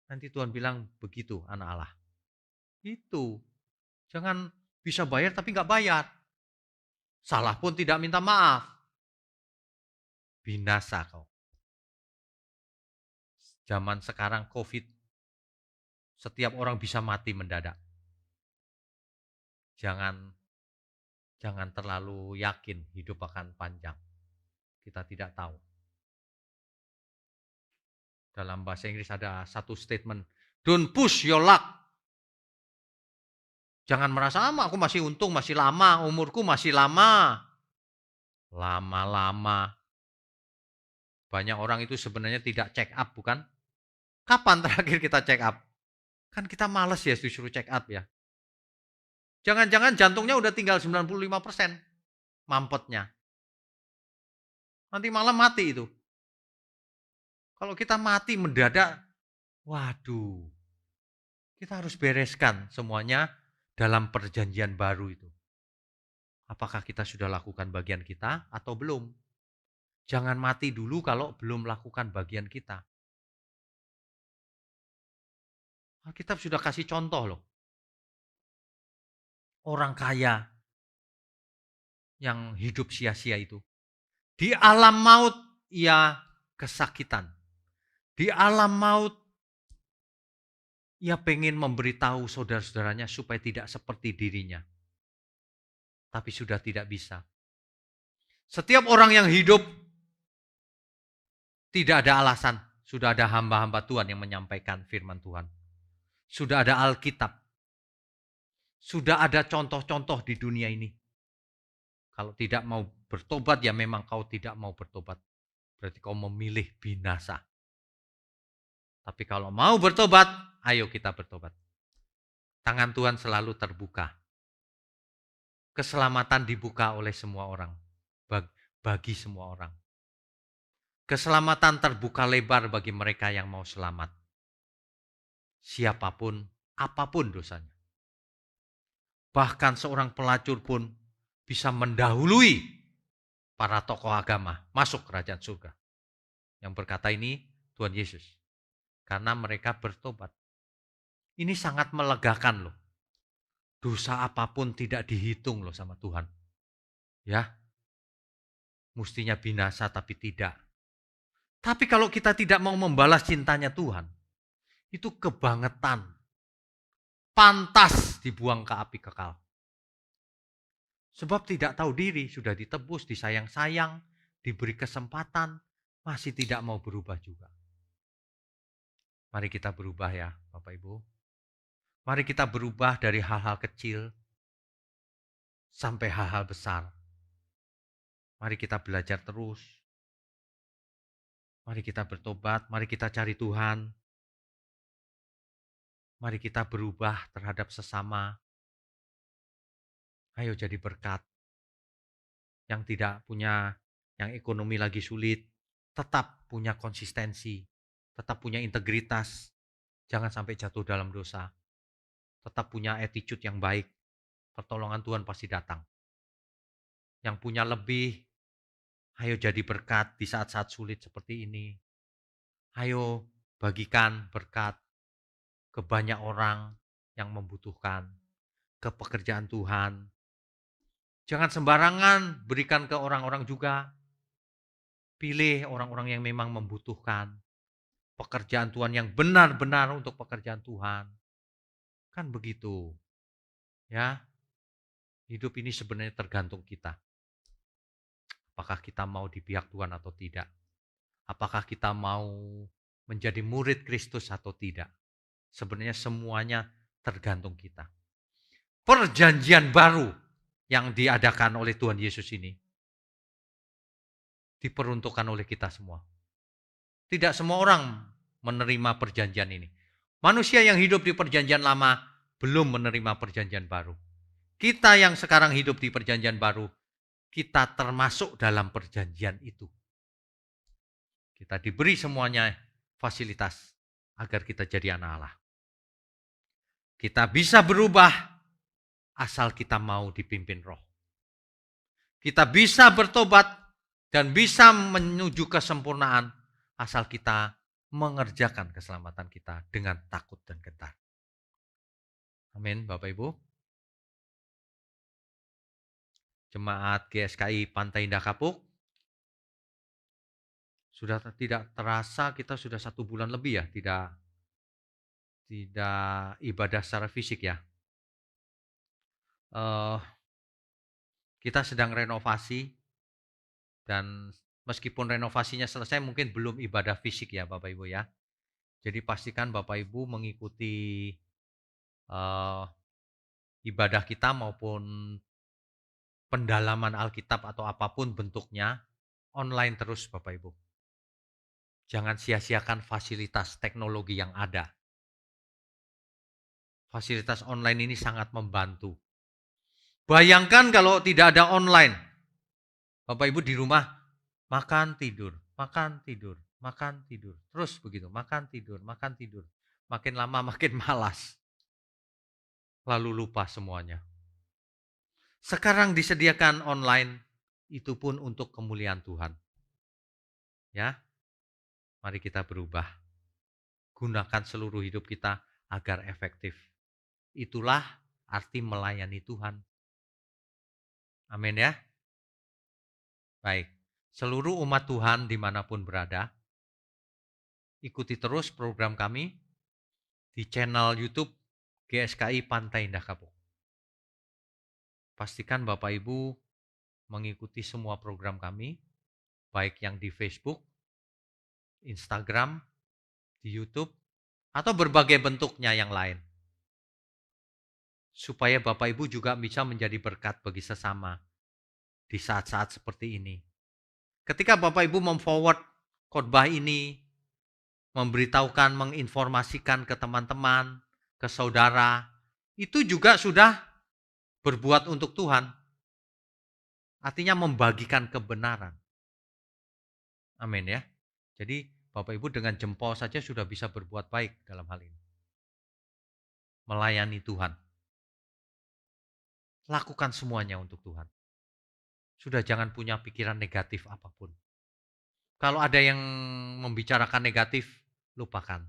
Nanti Tuhan bilang begitu anak Allah. Itu. Jangan bisa bayar tapi nggak bayar. Salah pun tidak minta maaf. Binasa kau. Zaman sekarang COVID. Setiap orang bisa mati mendadak. Jangan terlalu yakin hidup akan panjang. Kita tidak tahu. Dalam bahasa Inggris ada satu statement, don't push your luck. Jangan merasa, aku masih untung, masih lama, umurku masih lama. Lama-lama. Banyak orang itu sebenarnya tidak check up, bukan? Kapan terakhir kita check up? Kan kita males ya disuruh check up ya. Jangan-jangan jantungnya udah tinggal 95% mampetnya. Nanti malam mati itu. Kalau kita mati mendadak, waduh. Kita harus bereskan semuanya dalam perjanjian baru itu. Apakah kita sudah lakukan bagian kita atau belum? Jangan mati dulu kalau belum melakukan bagian kita. Alkitab sudah kasih contoh loh. Orang kaya yang hidup sia-sia itu. Di alam maut ia kesakitan. Di alam maut ia pengen memberitahu saudara-saudaranya supaya tidak seperti dirinya. Tapi sudah tidak bisa. Setiap orang yang hidup tidak ada alasan. Sudah ada hamba-hamba Tuhan yang menyampaikan firman Tuhan. Sudah ada Alkitab. Sudah ada contoh-contoh di dunia ini. Kalau tidak mau bertobat, ya memang kau tidak mau bertobat. Berarti kau memilih binasa. Tapi kalau mau bertobat, ayo kita bertobat. Tangan Tuhan selalu terbuka. Keselamatan dibuka oleh semua orang. Bagi semua orang. Keselamatan terbuka lebar bagi mereka yang mau selamat. Siapapun, apapun dosanya. Bahkan seorang pelacur pun bisa mendahului para tokoh agama masuk kerajaan surga. Yang berkata ini Tuhan Yesus. Karena mereka bertobat. Ini sangat melegakan loh. Dosa apapun tidak dihitung loh sama Tuhan. Ya, mestinya binasa tapi tidak. Tapi kalau kita tidak mau membalas cintanya Tuhan, itu kebangetan. Pantas dibuang ke api kekal. Sebab tidak tahu diri, sudah ditebus, disayang-sayang, diberi kesempatan, masih tidak mau berubah juga. Mari kita berubah ya Bapak Ibu. Mari kita berubah dari hal-hal kecil sampai hal-hal besar. Mari kita belajar terus. Mari kita bertobat, mari kita cari Tuhan. Mari kita berubah terhadap sesama. Ayo jadi berkat. Yang tidak punya, yang ekonomi lagi sulit, tetap punya konsistensi, tetap punya integritas. Jangan sampai jatuh dalam dosa. Tetap punya attitude yang baik. Pertolongan Tuhan pasti datang. Yang punya lebih, ayo jadi berkat di saat-saat sulit seperti ini. Ayo bagikan berkat ke banyak orang yang membutuhkan, ke pekerjaan Tuhan. Jangan sembarangan berikan ke orang-orang juga. Pilih orang-orang yang memang membutuhkan. Pekerjaan Tuhan yang benar-benar untuk pekerjaan Tuhan. Kan begitu. Ya. Hidup ini sebenarnya tergantung kita. Apakah kita mau di pihak Tuhan atau tidak? Apakah kita mau menjadi murid Kristus atau tidak? Sebenarnya semuanya tergantung kita. Perjanjian baru yang diadakan oleh Tuhan Yesus ini diperuntukkan oleh kita semua. Tidak semua orang menerima perjanjian ini. Manusia yang hidup di perjanjian lama belum menerima perjanjian baru. Kita yang sekarang hidup di perjanjian baru, kita termasuk dalam perjanjian itu. Kita diberi semuanya fasilitas agar kita jadi anak Allah. Kita bisa berubah asal kita mau dipimpin Roh. Kita bisa bertobat dan bisa menuju kesempurnaan asal kita mengerjakan keselamatan kita dengan takut dan gentar. Amin, Bapak Ibu. Jemaat GSKI Pantai Indah Kapuk, sudah tidak terasa kita sudah 1 bulan lebih ya tidak ibadah secara fisik ya. Kita sedang renovasi dan meskipun renovasinya selesai mungkin belum ibadah fisik ya Bapak Ibu ya. Jadi pastikan Bapak Ibu mengikuti ibadah kita maupun pendalaman Alkitab atau apapun bentuknya online terus Bapak Ibu. Jangan sia-siakan fasilitas teknologi yang ada. Fasilitas online ini sangat membantu. Bayangkan kalau tidak ada online. Bapak Ibu di rumah makan tidur, makan tidur, makan tidur. Terus begitu, makan tidur, makan tidur. Makin lama makin malas. Lalu lupa semuanya. Sekarang disediakan online, itu pun untuk kemuliaan Tuhan. Ya, mari kita berubah. Gunakan seluruh hidup kita agar efektif. Itulah arti melayani Tuhan. Amin ya. Baik, seluruh umat Tuhan dimanapun berada, ikuti terus program kami di channel YouTube GSKI Pantai Indah Kapuk. Pastikan Bapak Ibu mengikuti semua program kami, baik yang di Facebook, Instagram, di YouTube, atau berbagai bentuknya yang lain. Supaya Bapak Ibu juga bisa menjadi berkat bagi sesama di saat-saat seperti ini. Ketika Bapak Ibu memforward khotbah ini, memberitahukan, menginformasikan ke teman-teman, ke saudara, itu juga sudah berbuat untuk Tuhan. Artinya membagikan kebenaran. Amin ya. Jadi Bapak Ibu dengan jempol saja sudah bisa berbuat baik dalam hal ini. Melayani Tuhan. Lakukan semuanya untuk Tuhan. Sudah jangan punya pikiran negatif apapun. Kalau ada yang membicarakan negatif, lupakan.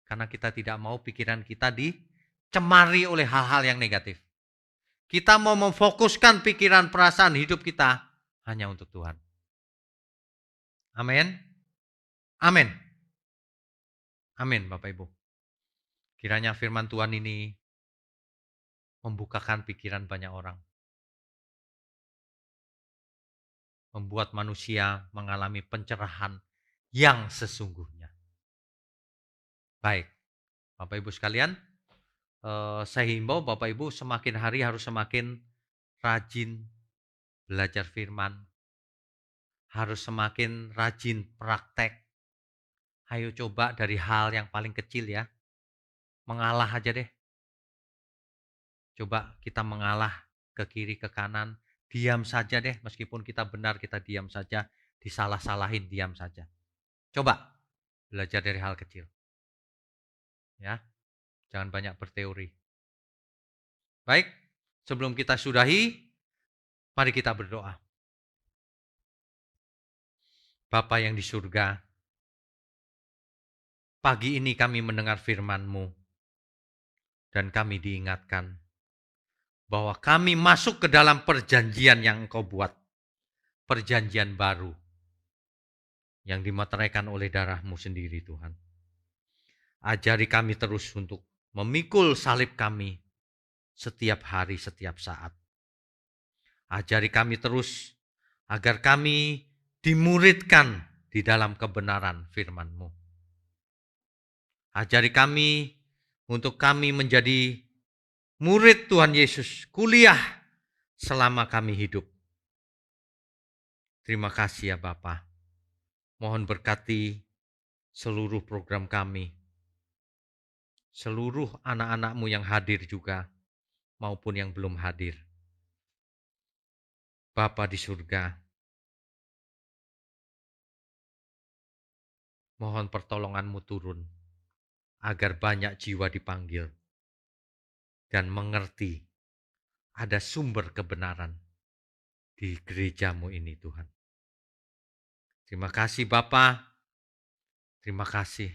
Karena kita tidak mau pikiran kita dicemari oleh hal-hal yang negatif. Kita mau memfokuskan pikiran, perasaan, hidup kita hanya untuk Tuhan. Amin. Amin. Amin Bapak Ibu. Kiranya firman Tuhan ini membukakan pikiran banyak orang. Membuat manusia mengalami pencerahan yang sesungguhnya. Baik, Bapak Ibu sekalian, saya himbau Bapak Ibu semakin hari harus semakin rajin belajar firman. Harus semakin rajin praktek. Ayo coba dari hal yang paling kecil ya. Mengalah aja deh. Coba kita mengalah ke kiri, ke kanan. Diam saja deh, meskipun kita benar kita diam saja. Disalah-salahin diam saja. Coba belajar dari hal kecil. Ya, jangan banyak berteori. Baik, sebelum kita sudahi, mari kita berdoa. Bapa yang di surga, pagi ini kami mendengar firman-Mu dan kami diingatkan bahwa kami masuk ke dalam perjanjian yang Engkau buat. Perjanjian baru yang dimateraikan oleh darah-Mu sendiri Tuhan. Ajari kami terus untuk memikul salib kami setiap hari, setiap saat. Ajari kami terus agar kami dimuridkan di dalam kebenaran firman-Mu. Ajari kami untuk kami menjadi murid Tuhan Yesus, kuliah selama kami hidup. Terima kasih ya Bapa. Mohon berkati seluruh program kami, seluruh anak-anak-Mu yang hadir juga, maupun yang belum hadir. Bapa di surga, mohon pertolongan-Mu turun, agar banyak jiwa dipanggil, dan mengerti ada sumber kebenaran di gereja-Mu ini Tuhan. Terima kasih Bapa, terima kasih.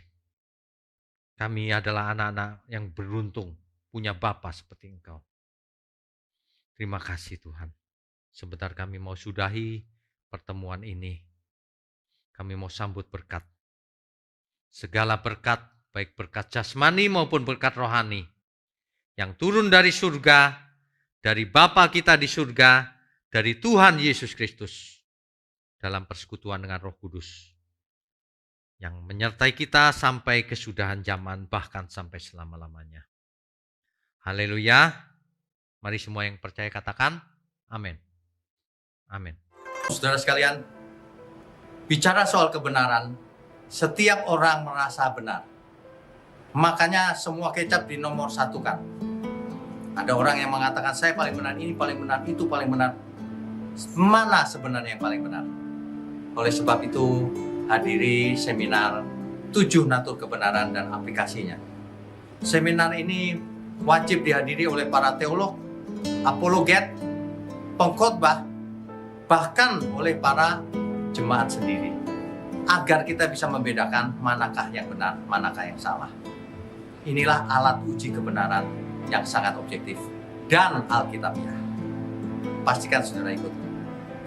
Kami adalah anak-anak yang beruntung punya Bapa seperti Engkau. Terima kasih Tuhan. Sebentar kami mau sudahi pertemuan ini. Kami mau sambut berkat. Segala berkat, baik berkat jasmani maupun berkat rohani, yang turun dari surga, dari Bapa kita di surga, dari Tuhan Yesus Kristus, dalam persekutuan dengan Roh Kudus, yang menyertai kita sampai kesudahan zaman, bahkan sampai selama-lamanya. Haleluya. Mari semua yang percaya katakan, amin. Amin. Saudara sekalian, bicara soal kebenaran, setiap orang merasa benar. Makanya semua kecap dinomor satukan. Ada orang yang mengatakan saya paling benar, ini paling benar, itu paling benar. Mana sebenarnya yang paling benar? Oleh sebab itu, hadiri seminar 7 natur kebenaran dan aplikasinya. Seminar ini wajib dihadiri oleh para teolog, apologet, pengkhotbah, bahkan oleh para jemaat sendiri. agar kita bisa membedakan manakah yang benar, manakah yang salah. Inilah alat uji kebenaran yang sangat objektif dan alkitabiah. Pastikan saudara ikut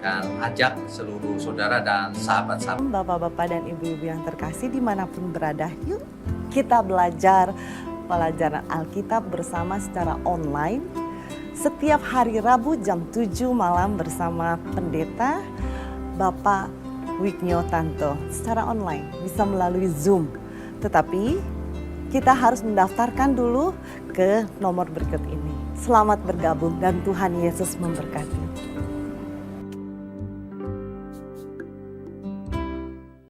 dan ajak seluruh saudara dan sahabat-sahabat. Bapak-bapak dan ibu-ibu yang terkasih dimanapun berada, yuk kita belajar pelajaran Alkitab bersama secara online setiap hari Rabu jam 7 malam bersama pendeta Bapak Wignio Tanto secara online, bisa melalui Zoom. Tetapi kita harus mendaftarkan dulu ke nomor berikut ini. Selamat bergabung dan Tuhan Yesus memberkati.